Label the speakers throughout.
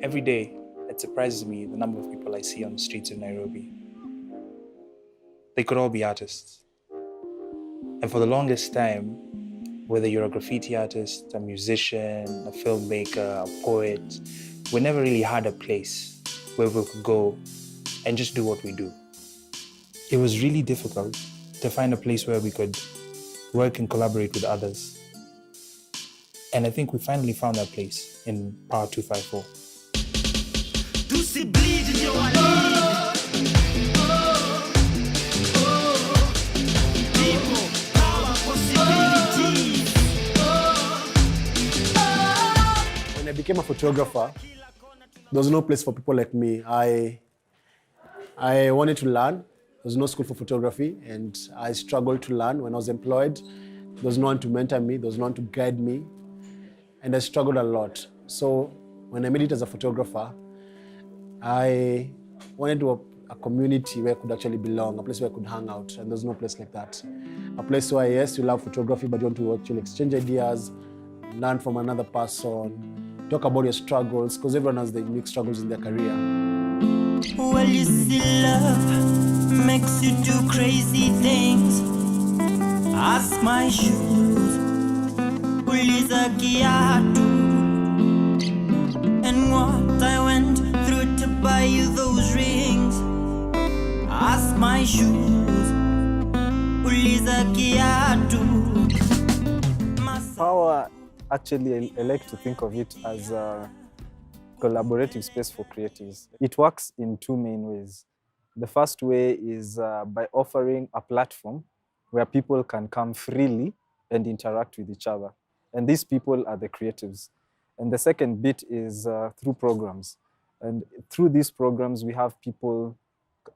Speaker 1: Every day, it surprises me the number of people I see on the streets of Nairobi. They could all be artists. And for the longest time, whether you're a graffiti artist, a musician, a filmmaker, a poet, we never really had a place where we could go and just do what we do. It was really difficult to find a place where we could work and collaborate with others. And I think we finally found that place in PAWArt10.
Speaker 2: When I became a photographer, there was no place for people like me. I wanted to learn. There was no school for photography, and I struggled to learn. When I was employed, there was no one to mentor me, there was no one to guide me, and I struggled a lot. So when I made it as a photographer, I wanted to a community where I could actually belong, a place where I could hang out, and there's no place like that. A place where, yes, you love photography, but you want to actually exchange ideas, learn from another person, talk about your struggles, because everyone has their unique struggles in their career.
Speaker 3: Well, you see, love makes you do crazy things. Ask my shoes, uliza kiatu, and what I went through to buy you those rings. Ask my shoes, uliza kiatu.
Speaker 4: Power, actually, I like to think of it as a collaborative space for creatives. It works in two main ways. The first way is by offering a platform where people can come freely and interact with each other. And these people are the creatives. And the second bit is through programs. And through these programs, we have people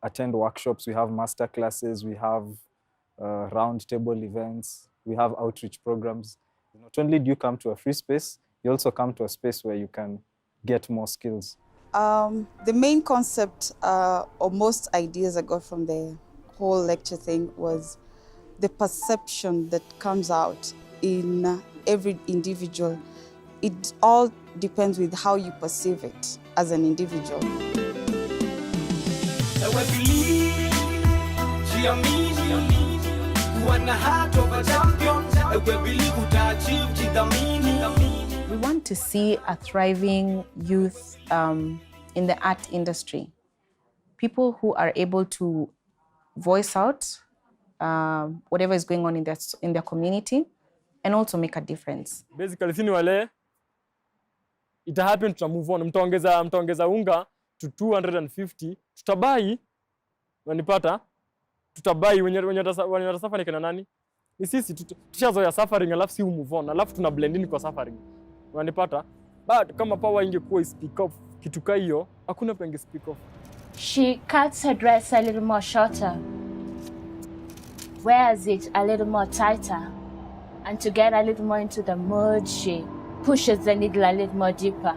Speaker 4: attend workshops, we have master classes, we have roundtable events, we have outreach programs. Not only do you come to a free space, you also come to a space where you can get more skills.
Speaker 5: The main concept or most ideas I got from the whole lecture thing was the perception that comes out in every individual. It all depends with how you perceive it as an individual.
Speaker 6: We want to see a thriving youth in the art industry. People who are able to voice out whatever is going on in their community and also make a difference.
Speaker 7: Basically, sini wale, it happen to move on. Mtaongeza unga to 250. Tutabai, wanipata, tutabai wenye safari kana nani? Ni sisi tushazoea suffering alafu si move on, alafu tuna blend in kwa suffering. Wanipata? But kama Power ingekuwa speak off kitu ka hiyo, hakuna penge speak off.
Speaker 8: She cuts her dress a little more shorter, wears it a little more tighter, and to get a little more into the mood, she pushes the needle a little more deeper.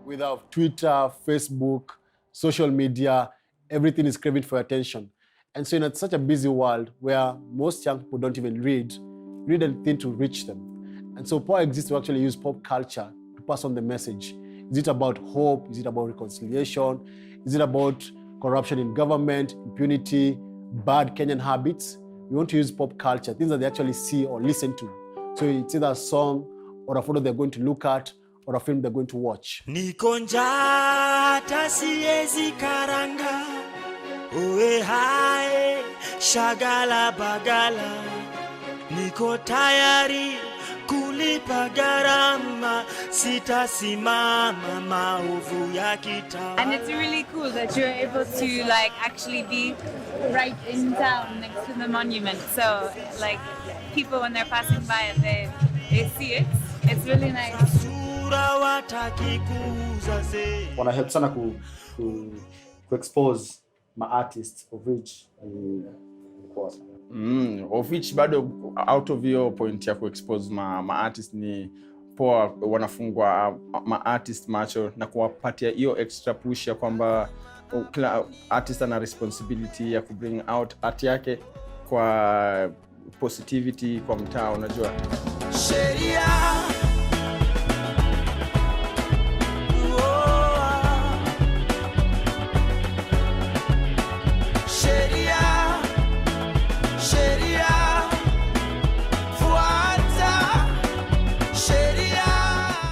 Speaker 2: With our Twitter, Facebook, social media, everything is craving for attention. And so in such a busy world where most young people don't even read, you need anything to reach them. And so Power exists to actually use pop culture to pass on the message. Is it about hope? Is it about reconciliation? Is it about corruption in government, impunity, bad Kenyan habits? We want to use pop culture, things that they actually see or listen to. So it's either a song or a photo they're going to look at or a film they're going to watch.
Speaker 3: Nikonja tasiezi karanga, uwe hae, shagala bagala. Niko tayari kulipa gharama, sitasimama maovu ya kita.
Speaker 9: And it's really cool that you're able to actually be right in town next to the monument. So people when they're passing by and they see it, it's really nice.
Speaker 10: Wana help sana ku expose my artists of which was
Speaker 11: Of which bado out of your point ya kuexpose ma artist ni poa, wanafungwa ma artist macho na kuwapatia hiyo extra push ya kwamba kila artist ana responsibility ya kubring out art yake kwa positivity kwa mtaa, unajua.
Speaker 3: Sheria.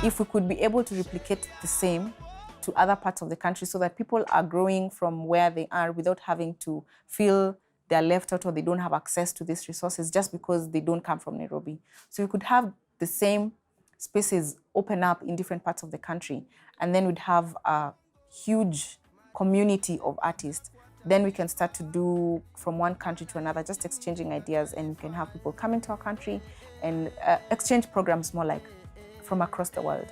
Speaker 6: If we could be able to replicate the same to other parts of the country so that people are growing from where they are without having to feel they're left out or they don't have access to these resources just because they don't come from Nairobi. So we could have the same spaces open up in different parts of the country, and then we'd have a huge community of artists. Then we can start to do from one country to another, just exchanging ideas, and we can have people come into our country and exchange programs more like from across the world.